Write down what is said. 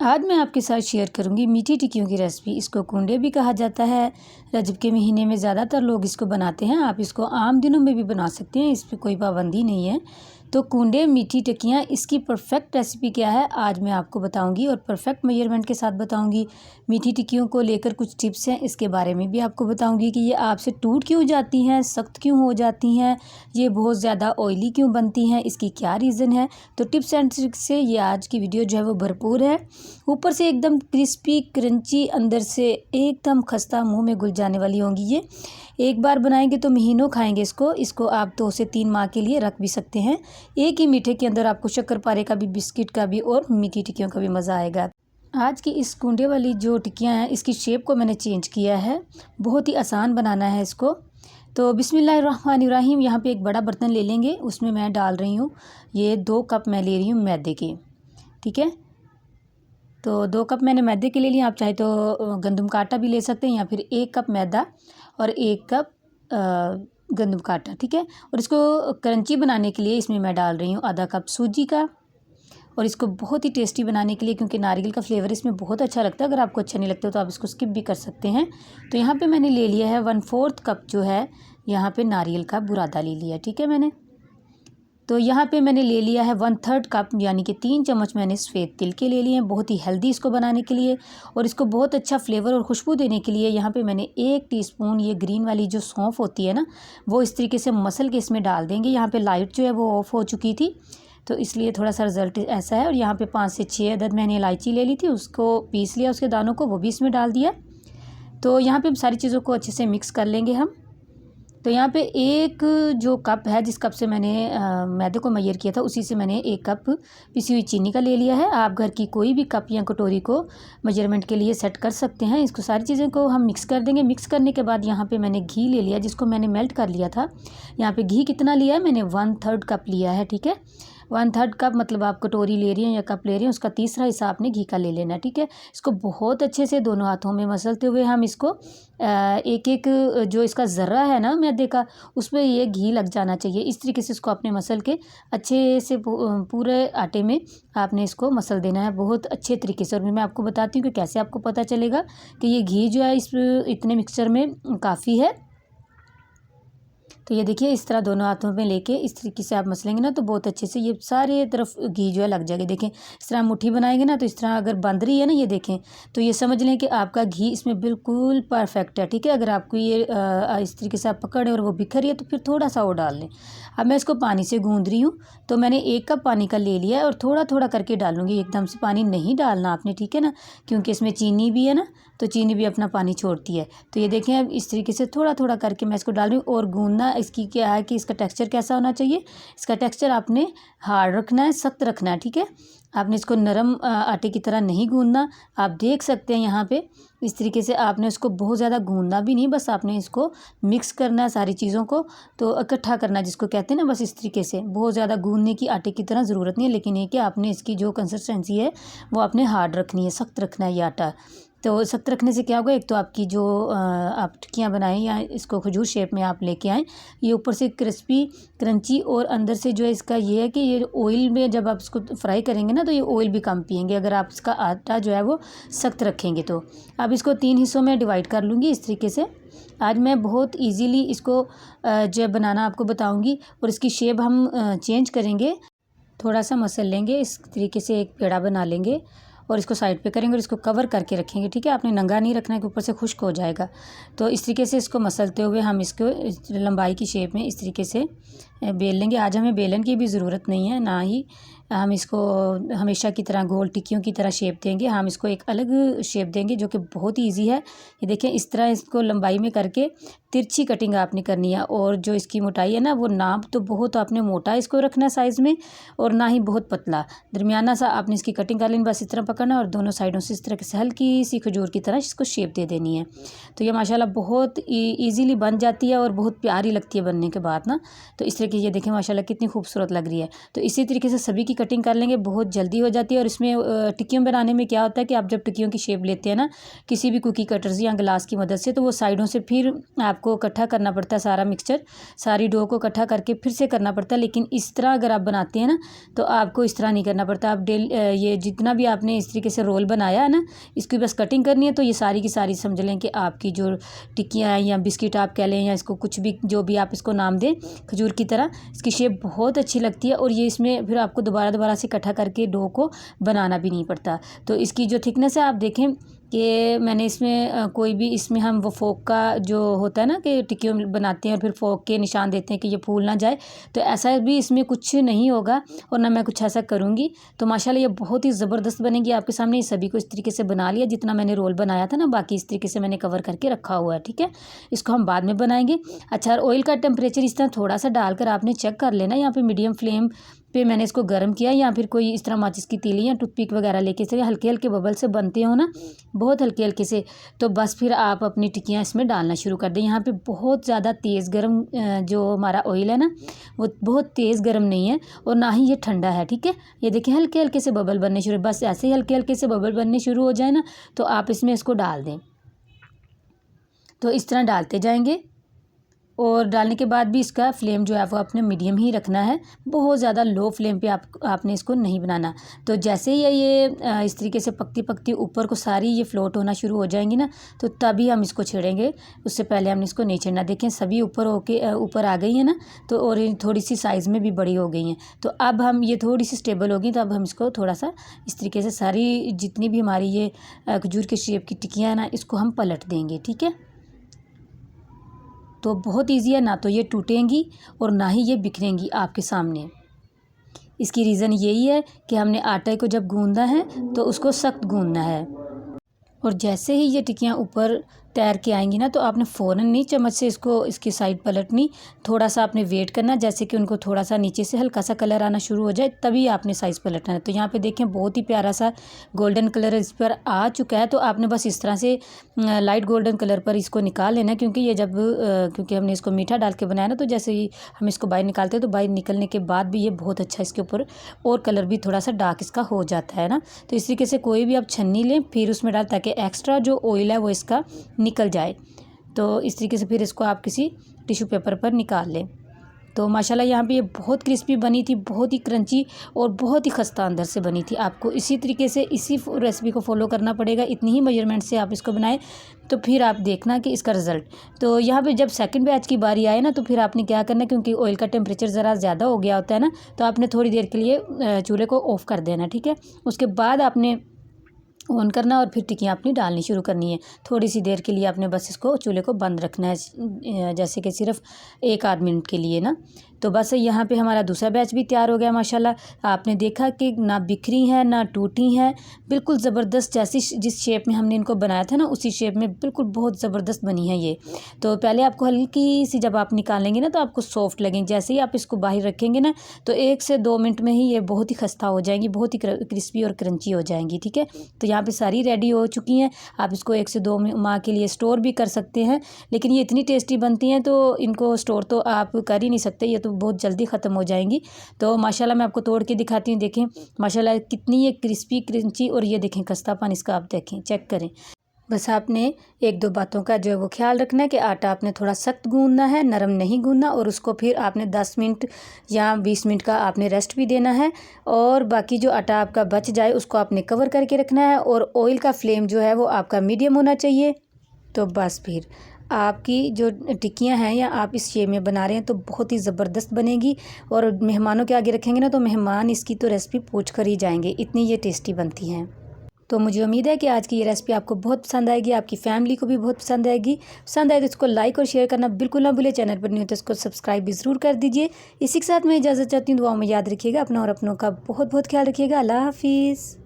आज मैं आपके साथ शेयर करूंगी मीठी टिक्कियों की रेसिपी। इसको कुंडे भी कहा जाता है। रजब के महीने में ज़्यादातर लोग इसको बनाते हैं। आप इसको आम दिनों में भी बना सकते हैं, इस पर कोई पाबंदी नहीं है। तो कुंडे मीठी टिक्कियाँ, इसकी परफेक्ट रेसिपी क्या है आज मैं आपको बताऊंगी और परफेक्ट मेजरमेंट के साथ बताऊंगी। मीठी टिक्कियों को लेकर कुछ टिप्स हैं, इसके बारे में भी आपको बताऊंगी कि ये आपसे टूट क्यों जाती हैं, सख्त क्यों हो जाती हैं, ये बहुत ज़्यादा ऑयली क्यों बनती हैं, इसकी क्या रीज़न है। तो टिप्स एंड ट्रिक्स से ये आज की वीडियो जो है वो भरपूर है। ऊपर से एकदम क्रिस्पी क्रंची, अंदर से एकदम खस्ता, मुंह में घुल जाने वाली होंगी ये। एक बार बनाएंगे तो महीनों खाएंगे इसको आप 2 से 3 माह के लिए रख भी सकते हैं। एक ही मीठे के अंदर आपको शक्करपारे का भी, बिस्किट का भी और मीठी टिक्कियों का भी मज़ा आएगा। आज की इस कुंडे वाली जो टिक्कियाँ हैं, इसकी शेप को मैंने चेंज किया है। बहुत ही आसान बनाना है इसको। तो बिस्मिल्लाहिर्रहमानिर्रहीम। यहाँ पे एक बड़ा बर्तन ले लेंगे, उसमें मैं डाल रही हूँ ये 2 कप मैं ले रही हूँ मैदे के। ठीक है, तो 2 कप मैंने मैदे के ले लिया। आप चाहे तो गंदम का आटा भी ले सकते हैं, या फिर 1 कप मैदा और 1 कप गंदम का आटा। ठीक है, और इसको क्रंची बनाने के लिए इसमें मैं डाल रही हूँ आधा कप सूजी का। और इसको बहुत ही टेस्टी बनाने के लिए, क्योंकि नारियल का फ्लेवर इसमें बहुत अच्छा लगता है, अगर आपको अच्छा नहीं लगता तो आप इसको स्किप भी कर सकते हैं। तो यहाँ पे मैंने ले लिया है 1/4 कप जो है यहाँ पे नारियल का बुरादा ले लिया। ठीक है, मैंने तो यहाँ पे मैंने ले लिया है 1/3 कप, यानी कि 3 चम्मच मैंने सफ़ेद तिल के ले लिए हैं, बहुत ही हेल्दी इसको बनाने के लिए। और इसको बहुत अच्छा फ्लेवर और खुशबू देने के लिए यहाँ पे मैंने 1 टीस्पून ये ग्रीन वाली जो सौंफ होती है ना, वो इस तरीके से मसल के इसमें डाल देंगे। यहाँ पे लाइट जो है वो ऑफ हो चुकी थी, तो इसलिए थोड़ा सा रिज़ल्ट ऐसा है। और यहाँ पे 5 से 6 अदद मैंने इलायची ले ली थी, उसको पीस लिया, उसके दानों को, वो भी इसमें डाल दिया। तो यहाँ पे सारी चीज़ों को अच्छे से मिक्स कर लेंगे हम। तो यहाँ पे 1 जो कप है, जिस कप से मैंने मैदे को मैयर किया था, उसी से मैंने 1 कप पिसी हुई चीनी का ले लिया है। आप घर की कोई भी कप या कटोरी को मेजरमेंट के लिए सेट कर सकते हैं। इसको सारी चीज़ों को हम मिक्स कर देंगे। मिक्स करने के बाद यहाँ पे मैंने घी ले लिया, जिसको मैंने मेल्ट कर लिया था। यहाँ पे घी कितना लिया है मैंने, 1/3 कप लिया है। ठीक है, 1/3 कप मतलब आप कटोरी ले रही हैं या कप ले रही हैं, उसका तीसरा हिस्सा आपने घी का ले लेना। ठीक है, इसको बहुत अच्छे से दोनों हाथों में मसलते हुए हम इसको एक एक जो इसका ज़र्रा है ना मैदे का, उसमें ये घी लग जाना चाहिए। इस तरीके से इसको अपने मसल के अच्छे से पूरे आटे में आपने इसको मसल देना है बहुत अच्छे तरीके से। और मैं आपको बताती हूँ कि कैसे आपको पता चलेगा कि ये घी जो है इस इतने मिक्सचर में काफ़ी है। तो ये देखिए, इस तरह दोनों हाथों में लेके इस तरीके से आप मसलेंगे ना, तो बहुत अच्छे से ये सारे तरफ घी जो है लग जाएगा। देखें, इस तरह मुट्ठी बनाएंगे ना, तो इस तरह अगर बंध रही है ना, ये देखें, तो ये समझ लें कि आपका घी इसमें बिल्कुल परफेक्ट है। ठीक है, अगर आपको ये इस तरीके से आप पकड़े और वो बिखर रही है, तो फिर थोड़ा सा और डाल लें। अब मैं इसको पानी से गूँध रही हूँ। तो मैंने 1 कप पानी का ले लिया है और थोड़ा थोड़ा करके डालूंगी, एकदम से पानी नहीं डालना आपने। ठीक है ना, क्योंकि इसमें चीनी भी है ना, तो चीनी भी अपना पानी छोड़ती है। तो ये देखें, अब इस तरीके से थोड़ा थोड़ा करके मैं इसको डाल रही हूँ। और गूँधना इसकी क्या है कि इसका टेक्सचर कैसा होना चाहिए, इसका टेक्सचर आपने हार्ड रखना है, सख्त रखना है। ठीक है, आपने इसको नरम आटे की तरह नहीं गूँधना। आप देख सकते हैं यहाँ पे इस तरीके से आपने इसको बहुत ज़्यादा गूँधना भी नहीं, बस आपने इसको मिक्स करना है सारी चीज़ों को, तो इकट्ठा करना जिसको कहते हैं ना, बस इस तरीके से। बहुत ज़्यादा गूँधने की आटे की तरह ज़रूरत नहीं है, लेकिन ये कि आपने इसकी जो कंसिस्टेंसी है वो आपने हार्ड रखनी है, सख्त रखना है ये आटा। तो सख्त रखने से क्या होगा, एक तो आपकी जो आप टिक्कियाँ बनाएं या इसको खजूर शेप में आप लेके आएँ, ये ऊपर से क्रिस्पी क्रंची, और अंदर से जो है इसका ये है कि ये ऑयल में जब आप इसको फ्राई करेंगे ना, तो ये ऑयल भी कम पिएंगे अगर आप इसका आटा जो है वो सख्त रखेंगे। तो अब इसको 3 हिस्सों में डिवाइड कर लूँगी इस तरीके से। आज मैं बहुत ईजीली इसको जो बनाना आपको बताऊँगी, और इसकी शेप हम चेंज करेंगे। थोड़ा सा मसल लेंगे, इस तरीके से एक पेड़ा बना लेंगे और इसको साइड पे करेंगे और इसको कवर करके रखेंगे। ठीक है, आपने नंगा नहीं रखना है कि ऊपर से खुश्क हो जाएगा। तो इस तरीके से इसको मसलते हुए हम इसको इस लंबाई की शेप में इस तरीके से बेल लेंगे। आज हमें बेलन की भी ज़रूरत नहीं है, ना ही हम इसको हमेशा की तरह गोल टिक्कियों की तरह शेप देंगे। हम इसको एक अलग शेप देंगे जो कि बहुत ही ईजी है। ये देखें, इस तरह इसको लंबाई में करके तिरछी कटिंग आपने करनी है। और जो इसकी मोटाई है ना, वो नाप तो बहुत आपने मोटा इसको रखना है साइज़ में, और ना ही बहुत पतला, दरमियाना सा आपने इसकी कटिंग कर लेनी। बस इस तरह पकड़ना और दोनों साइडों से इस तरह से हल्की सी खजूर की तरह इसको शेप दे देनी है। तो ये माशाल्लाह बहुत ईजीली बन जाती है और बहुत प्यारी लगती है बनने के बाद ना। तो इस तरह की ये देखें माशाल्लाह कितनी खूबसूरत लग रही है। तो इसी तरीके से सभी की कटिंग कर लेंगे बहुत जल्दी हो जाती है। और इसमें टिक्कियों बनाने में क्या होता है कि आप जब टिक्कियों की शेप लेते हैं ना किसी भी कुकी कटर से या ग्लास की मदद से, तो वो साइडों से फिर आपको इकट्ठा करना पड़ता है सारा मिक्सचर, सारी डो को इकट्ठा करके फिर से करना पड़ता है। लेकिन इस तरह अगर आप बनाते हैं ना तो आपको इस तरह नहीं करना पड़ता। आप ये जितना भी आपने इस तरीके से रोल बनाया है ना, इसकी बस कटिंग करनी है। तो ये सारी की सारी समझ लें कि आपकी जो टिक्कियाँ हैं या बिस्किट आप कह लें या इसको कुछ भी जो भी आप इसको नाम दें, खजूर की तरह, इसकी शेप बहुत अच्छी लगती है। और ये इसमें फिर आपको दोबारा से इकट्ठा करके डो को बनाना भी नहीं पड़ता। तो इसकी जो थिकनेस है आप देखें कि मैंने इसमें कोई भी इसमें हम वो फोक का जो होता है ना कि टिक्कियों बनाते हैं और फिर फोक के निशान देते हैं कि ये फूल ना जाए, तो ऐसा भी इसमें कुछ नहीं होगा और ना मैं कुछ ऐसा करूँगी। तो माशाल्लाह ये बहुत ही ज़बरदस्त बनेगी आपके सामने। ये सभी को इस तरीके से बना लिया, जितना मैंने रोल बनाया था ना बाकी इस तरीके से मैंने कवर करके रखा हुआ है। ठीक है, इसको हम बाद में बनाएंगे। अच्छा, ऑयल का टेम्परेचर इस तरह थोड़ा सा डालकर आपने चेक कर लेना। यहाँ पे मीडियम फ्लेम पे मैंने इसको गर्म किया, या फिर कोई इस तरह माचिस की तीली या टूथपिक वगैरह लेके से हल्के हल्के बबल से बनते हो ना, बहुत हल्के हल्के से, तो बस फिर आप अपनी टिक्कियाँ इसमें डालना शुरू कर दें। यहाँ पे बहुत ज़्यादा तेज़ गर्म जो हमारा ऑयल है ना वो बहुत तेज़ गर्म नहीं है और ना ही ये ठंडा है। ठीक है, ये देखिए हल्के हल्के से बबल बनने शुरू, बस ऐसे ही हल्के हल्के से बबल बनने शुरू हो जाए ना तो आप इसमें इसको डाल दें। तो इस तरह डालते जाएंगे और डालने के बाद भी इसका फ्लेम जो है वो आपने मीडियम ही रखना है, बहुत ज़्यादा लो फ्लेम पे आपने इसको नहीं बनाना। तो जैसे ही ये इस तरीके से पकती पकती ऊपर को सारी ये फ्लोट होना शुरू हो जाएंगी ना, तो तभी हम इसको छेड़ेंगे, उससे पहले हमने इसको नहीं छेड़ना। देखें सभी ऊपर आ गई हैं ना, तो और ये थोड़ी सी साइज़ में भी बड़ी हो गई हैं। तो अब हम ये थोड़ी सी स्टेबल होगी तो अब हम इसको थोड़ा सा इस तरीके से सारी जितनी भी हमारी ये खजूर के शेप की टिक्कियाँ हैं ना, इसको हम पलट देंगे। ठीक है, तो बहुत इजी है, ना तो ये टूटेंगी और ना ही ये बिखरेंगी आपके सामने। इसकी रीज़न यही है कि हमने आटे को जब गूंदा है तो उसको सख्त गूंदना है। और जैसे ही ये टिक्कियाँ ऊपर तैर के आएंगी ना तो आपने फ़ौरन नहीं चम्मच से इसको इसकी साइड पलटनी, थोड़ा सा आपने वेट करना, जैसे कि उनको थोड़ा सा नीचे से हल्का सा कलर आना शुरू हो जाए तभी आपने साइज़ पलटना है। तो यहाँ पे देखें बहुत ही प्यारा सा गोल्डन कलर इस पर आ चुका है। तो आपने बस इस तरह से लाइट गोल्डन कलर पर इसको निकाल लेना, क्योंकि ये जब क्योंकि हमने इसको मीठा डाल के बनाया ना, तो जैसे ही हम इसको बाहर निकालते हैं तो बाहर निकलने के बाद भी ये बहुत अच्छा इसके ऊपर और कलर भी थोड़ा सा डार्क इसका हो जाता है ना। तो इस तरीके से कोई भी आप छन्नी लें फिर उसमें डाल, ताकि एक्स्ट्रा जो ऑयल है वो इसका निकल जाए। तो इस तरीके से फिर इसको आप किसी टिश्यू पेपर पर निकाल लें। तो माशाल्लाह यहाँ पे ये बहुत क्रिस्पी बनी थी, बहुत ही क्रंची और बहुत ही खस्ता अंदर से बनी थी। आपको इसी तरीके से इसी रेसिपी को फॉलो करना पड़ेगा, इतनी ही मेजरमेंट से आप इसको बनाएं तो फिर आप देखना कि इसका रिज़ल्ट। तो यहाँ पे जब सेकंड बैच की बारी आए ना तो फिर आपने क्या करना है, क्योंकि ऑयल का टेम्परेचर ज़रा ज़्यादा हो गया होता है ना, तो आपने थोड़ी देर के लिए चूल्हे को ऑफ़ कर देना। ठीक है, उसके बाद आपने ऑन करना और फिर टिक्कियाँ अपनी डालनी शुरू करनी है। थोड़ी सी देर के लिए आपने बस इसको चूल्हे को बंद रखना है, जैसे कि सिर्फ 1 आध मिनट के लिए ना। तो बस यहाँ पे हमारा दूसरा बैच भी तैयार हो गया माशाल्लाह। आपने देखा कि ना बिखरी हैं ना टूटी हैं, बिल्कुल ज़बरदस्त, जैसी जिस शेप में हमने इनको बनाया था ना उसी शेप में बिल्कुल बहुत ज़बरदस्त बनी है ये। तो पहले आपको हल्की सी जब आप निकालेंगे ना तो आपको सॉफ्ट लगेंगे, जैसे ही आप इसको बाहर रखेंगे ना तो 1 से 2 मिनट में ही ये बहुत ही खस्ता हो जाएंगी, बहुत ही क्रिस्पी और क्रंची हो जाएंगी। ठीक है, तो यहाँ पे सारी रेडी हो चुकी हैं। आप इसको 1 से 2 माह के लिए स्टोर भी कर सकते हैं, लेकिन ये इतनी टेस्टी बनती हैं तो इनको स्टोर तो आप कर ही नहीं सकते, ये तो बहुत जल्दी ख़त्म हो जाएंगी। तो माशाल्लाह मैं आपको तोड़ के दिखाती हूँ। देखें माशाल्लाह कितनी ये क्रिस्पी क्रंची, और ये देखें खस्तापन इसका, आप देखें चेक करें। बस आपने 1-2 बातों का जो है वो ख्याल रखना है कि आटा आपने थोड़ा सख्त गूंदना है, नरम नहीं गूंदना, और उसको फिर आपने 10 मिनट या 20 मिनट का आपने रेस्ट भी देना है। और बाकी जो आटा आपका बच जाए उसको आपने कवर करके रखना है, और ऑयल का फ्लेम जो है वो आपका मीडियम होना चाहिए। तो बस फिर आपकी जो टिक्कियाँ हैं या आप इस शेप में बना रहे हैं तो बहुत ही ज़बरदस्त बनेगी, और मेहमानों के आगे रखेंगे ना तो मेहमान इसकी तो रेसिपी पूछ कर ही जाएंगे, इतनी ये टेस्टी बनती हैं। तो मुझे उम्मीद है कि आज की ये रेसिपी आपको बहुत पसंद आएगी, आपकी फैमिली को भी बहुत पसंद आएगी। पसंद आए तो इसको लाइक और शेयर करना बिल्कुल ना भूलें। चैनल पर नहीं हो तो इसको सब्सक्राइब भी ज़रूर कर दीजिए। इसी के साथ मैं इजाज़त चाहती हूँ, दुआओं में याद रखिएगा अपना और अपनों का बहुत बहुत ख्याल रखिएगा। अल्लाह हाफिज़।